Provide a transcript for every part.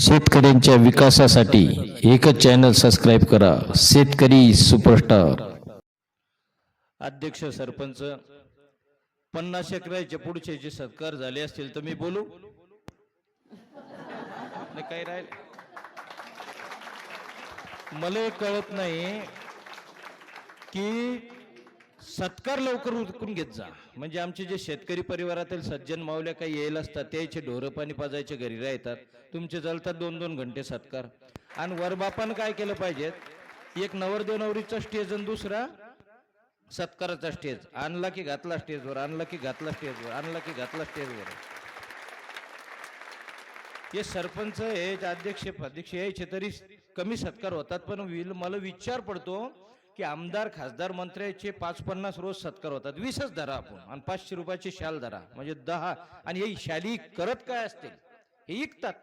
शेतकऱ्यांच्या विकासासाठी एकच चॅनल सबस्क्राइब करा, शेतकरी सुपरस्टार. अध्यक्ष, सरपंच, 50 एकराच्या पुढचे जे सत्कार झाले असतील तर मी बोलू नाही, काही राहील मला कळत नाही की सत्कार लवकर उरकून घेत जा. म्हणजे आमचे जे शेतकरी परिवारातील सज्जन मावल्या काही येईल असतात त्याचे ढोरं पाणी पाजायचे घरी राहतात, तुमचे चालतात 2-2 घंटे सत्कार. आणि वरबापानं काय केलं पाहिजे, एक नवरदेव नवरीचा स्टेज आणि दुसरा सत्काराचा स्टेज आणला की घातला स्टेजवर, आणला की घातला स्टेजवर, आणला की घातला स्टेजवर. हे सरपंच हे अध्यक्ष यायचे तरी कमी सत्कार होतात, पण मला विचार पडतो की आमदार खासदार मंत्र्याचे 5-50 रोज सत्कार होतात. 20च धरा आपण आणि 500 रुपयाची शाल धरा म्हणजे 10. आणि हे शाली करत काय असतील, हे ऐकतात,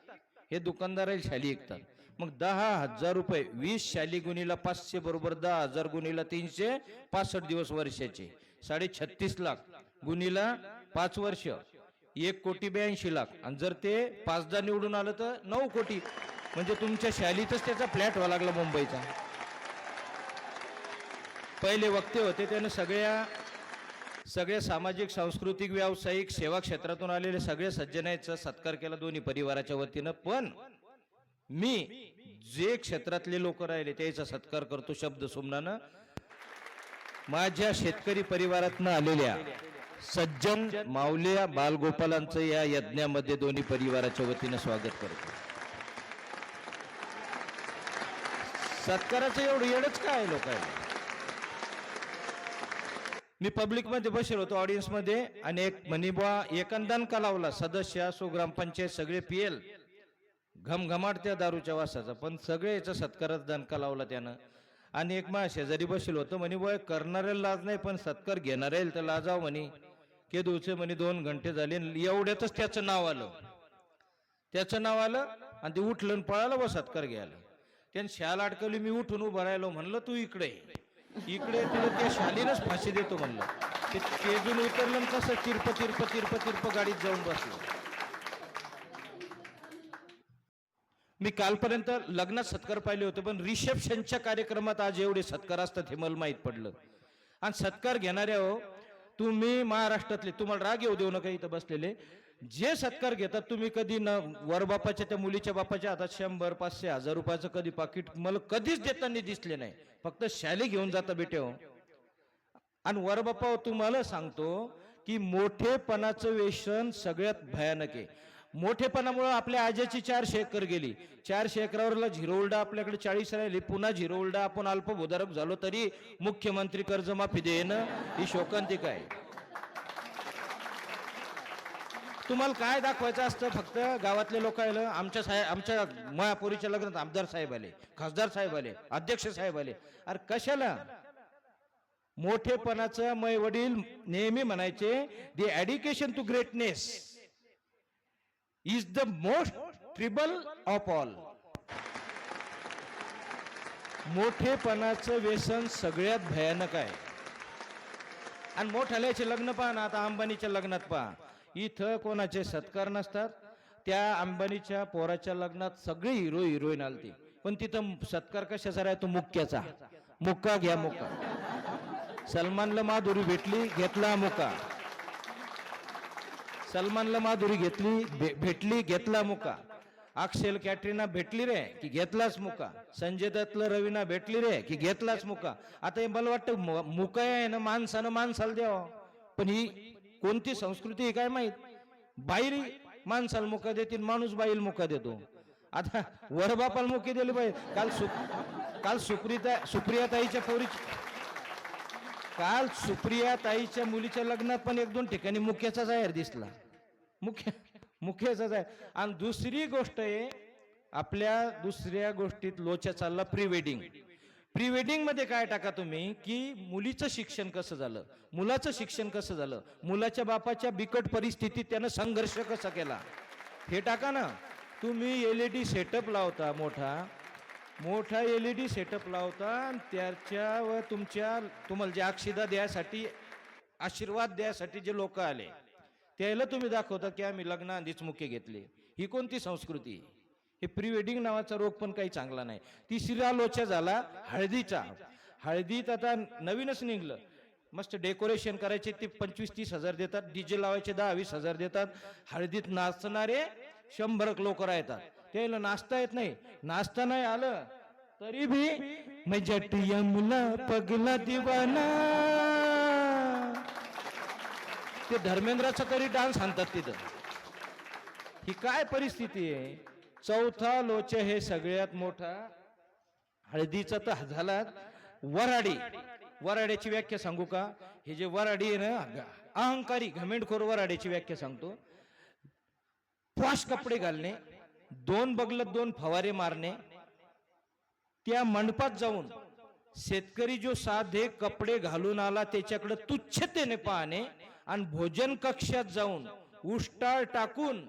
हे दुकानदार शाली ऐकतात. मग 10,000 रुपये 20 शाली गुणीला 500 बरोबर 10,000 गुणीला 365 दिवस वर्षाचे 36.5 लाख गुणीला 5 वर्ष 1,82,00,000. आणि जर ते 5दा निवडून आलं तर 9 कोटी. म्हणजे तुमच्या शालीतच त्याचा फ्लॅट व्हायला लागला मुंबईचा. पहिले वक्ते होते त्याने सगळ्या सामाजिक सांस्कृतिक व्यावसायिक सेवा क्षेत्रातून आलेले सगळे सज्जनांचा सत्कार केला दोन्ही परिवाराच्या वतीनं. पण मी जे क्षेत्रातले लोक राहिले त्याचा सत्कार करतो शब्द सुमनानं. माझ्या शेतकरी परिवारातनं आलेल्या सज्जन माऊल्या बालगोपालांचं या यज्ञामध्ये दोन्ही परिवाराच्या वतीनं स्वागत करतो. सत्काराचं एवढं येडच काय लोकांना. मी पब्लिक मध्ये बसेल होतो ऑडियन्स मध्ये आणि एक म्हणी बुवा एकंदन का लावला, सदस्य असो ग्रामपंचायत सगळे पिएल घमघमाट त्या दारूच्या वासाचा, पण सगळे याचा सत्कारात दणका लावला त्यानं. आणि एक मा शेजारी बसेल होतं म्हणे बुवा करणाऱ्याला लाज नाही पण सत्कार घेणाऱ्याला तर लाजाव म्हणे. केदूचे म्हणे 2 घंटे झाले एवढ्यातच त्याचं नाव आलं आणि ते उठलं आणि पळालं व सत्कार घ्यायला. त्याने शाल अडकवली, मी उठून उभं राहिलो, म्हणलं तू इकडे तिला त्या शालीनच फाशी देतो म्हणलं. ते तेजून उतरलं कसं तिरप गाडीत जाऊन बसलो. मी कालपर्यंत लग्नात सत्कार पाहिले होते, पण रिसेप्शनच्या कार्यक्रमात आज एवढे सत्कार असतात हे मला माहीत पडलं. आणि सत्कार घेणाऱ्या हो तुम्ही महाराष्ट्रातले, तुम्हाला राग येऊ देऊ नका इथं बसलेले जे सत्कार घेतात, तुम्ही कधी न वरबापाच्या त्या मुलीच्या बापाच्या हातात 100, 500, 1000 रुपयाचं कधी पाकिट मला कधीच देताना दिसले नाही. फक्त शाली घेऊन जाता बेटे हो. आणि वरबापा तुम्हाला सांगतो की मोठेपणाचं व्यसन सगळ्यात भयानक आहे. मोठेपणामुळे आपल्या आजीची 400 एकर गेली, 400 एकरावरला झिरो उलडा आपल्याकडे 40 राहिली, पुन्हा झिरो उलडा आपण अल्पभूधारक झालो तरी मुख्यमंत्री कर्जमाफी देणं ही शोकांतिका आहे. तुम्हाला काय दाखवायचं असतं, फक्त गावातले लोक आले, आमच्या महापुरीच्या लग्नात आमदार साहेब आले, खासदार साहेब आले, अध्यक्ष साहेब आले. अरे कशाला मोठेपणाचं मै वडील नेहमी म्हणायचे, the education to greatness is the most terrible of all. मोठेपणाचं व्यसन सगळ्यात भयानक आहे. आणि मोठ्याल्याचे लग्न पहा ना, आता अंबानीच्या लग्नात पहा, इथं कोणाचे सत्कार नसतात. त्या अंबानीच्या पोराच्या लग्नात सगळी हिरोईन आलती, पण तिथं सत्कार कशाचा राहतो, मुक्क्याचा. मुक्का घ्या मुक्का. सलमानला माधुरी भेटली, घेतला मुक्का. सलमानला माधुरी भेटली, घेतला मुक्का. अक्षय कॅटरीना भेटली रे की घेतलाच मुका. संजय दत्तला रवीना भेटली रे की घेतलाच मुका. आता हे मला वाटतं मुका आहे ना माणसानं माणसाला द्यावं, पण ही कोणती संस्कृती आहे काय माहित. बाई माणसाला मुका देतील, माणूस बाईल मुका देतो. आता वरबापाला मुके दिले पाहिजे. काल सुप्रिया ताईच्या मुलीच्या लग्नात पण 1-2 ठिकाणी मुख्याचा जाहीर दिसला, मुख्याचाच आहे. आणि दुसरी गोष्ट आहे, आपल्या दुसऱ्या गोष्टीत लोचा चालला प्री वेडिंग मध्ये काय टाका तुम्ही की मुलीचं शिक्षण कसं झालं, मुलाचं शिक्षण कसं झालं, मुलाच्या बापाच्या बिकट परिस्थितीत त्यानं संघर्ष कसा केला हे टाका ना. तुम्ही LED सेटअप लावता, मोठा LED सेटअप लावता, आणि त्याच्यावर तुम्हाला जे अक्षिदा द्यासाठी आशीर्वाद द्यासाठी जे लोक आले त्याला तुम्ही दाखवता की आम्ही लग्न आधीच मुके घेतले. ही कोणती संस्कृती? हे प्री वेडिंग नावाचा रोग पण काही चांगला नाही. तिसरा लोचा झाला हळदीचा. हळदीत आता नवीनच निघलं, मस्त डेकोरेशन करायचे ते 25-30 हजार देतात, डीजे लावायचे 10-20 हजार देतात. हळदीत नाचणारे 100 लोक राहतात, त्याला नाचता येत नाही. नाचता नाही आलं तरी भी मैं जटिया मुला पगला दिवाना, ते धर्मेंद्राचा तरी डान्स आणतात तिथं. ही काय परिस्थिती आहे. चौथा लोच हे सगळ्यात मोठा हळदीचा तर झाला. वराडी. वराड्याची व्याख्या सांगू का? हे जे वराडी आहे ना, अहंकारी घमेंडखोर वराड्याची व्याख्या सांगतो. पॉश कपडे घालणे, 2 बगलत 2 फवारे मारणे, त्या मंडपात जाऊन शेतकरी जो साधे कपडे घालून आला त्याच्याकडे तुच्छतेने पाहणे, आणि भोजन कक्षात जाऊन उष्टाळ टाकून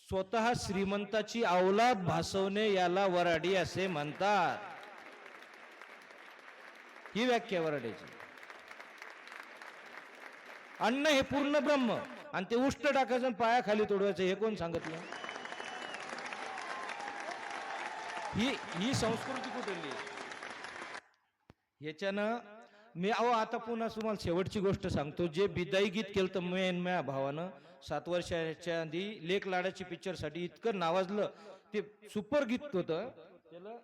स्वतः श्रीमंताची अवलाद भासवणे याला वराडी असे म्हणतात. ही व्याख्या वराडीची. अन्न हे पूर्ण ब्रह्म, आणि ते उष्ट टाकायचं पायाखाली तोडवायचं, हे कोण सांगितलं? ही संस्कृती कुठली? ह्याच्यानं मी आता पुन्हा तुम्हाला शेवटची गोष्ट सांगतो. जे बिदाई गीत केलं तर माझ्या भावानं 7 वर्षाच्या आधी लेक लाडाची पिक्चर साठी इतकं नावाजलं, ते सुपर गीत होतं. त्याला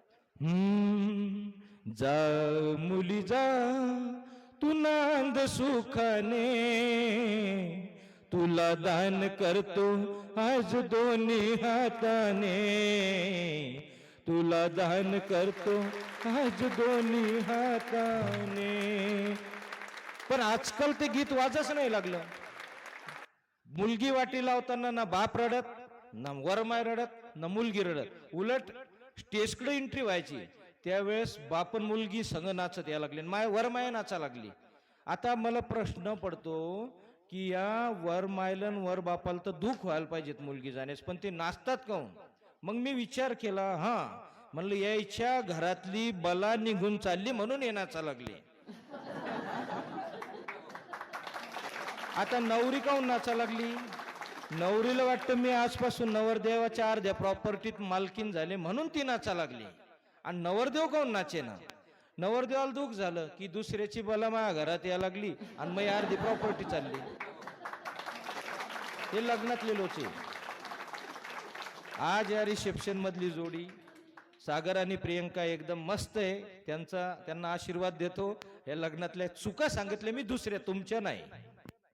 जा मुली जा तू नांद सुखाने, तुला दान करतो आज दोन्ही हाताने, तुला दान करतो आज दोन्ही हाताने. पण आजकाल ते गीत वाजच नाही लागलं. मुलगी वाटी लावताना ना बाप रडत, ना वरमाय रडत, ना मुलगी रडत. उलट स्टेजकडे एंट्री व्हायची त्यावेळेस बापन मुलगी संग नाचत यायला लागली, वरमाया नाचा लागली. आता मला प्रश्न पडतो की या वरमायलन वर बापाला तर दुःख व्हायला पाहिजेत मुलगी जाण्यास, पण ते नाचतात काऊन? मग मी विचार केला, म्हणलं यायच्या घरातली बला निघून चालली म्हणून हे नाचा लागली. आता नवरी काऊन नाचा लागली? नवरीला वाटतं मी आजपासून नवरदेवाच्या अर्ध्या प्रॉपर्टीत मालकीन झाले म्हणून ती नाचा लागली. आणि नवरदेव काऊन नाचे ना? नवरदेवाला दुःख झालं की दुसऱ्याची बला माझ्या घरात यायला लागली आणि मग अर्धी प्रॉपर्टी चालली. हे लग्नातले लोचे. आज या रिसेप्शन मधली जोडी सागर आणि प्रियंका एकदम मस्त आहे. त्यांना आशीर्वाद देतो. या लग्नातल्या चुका सांगितल्या मी, दुसऱ्या तुमच्या नाही.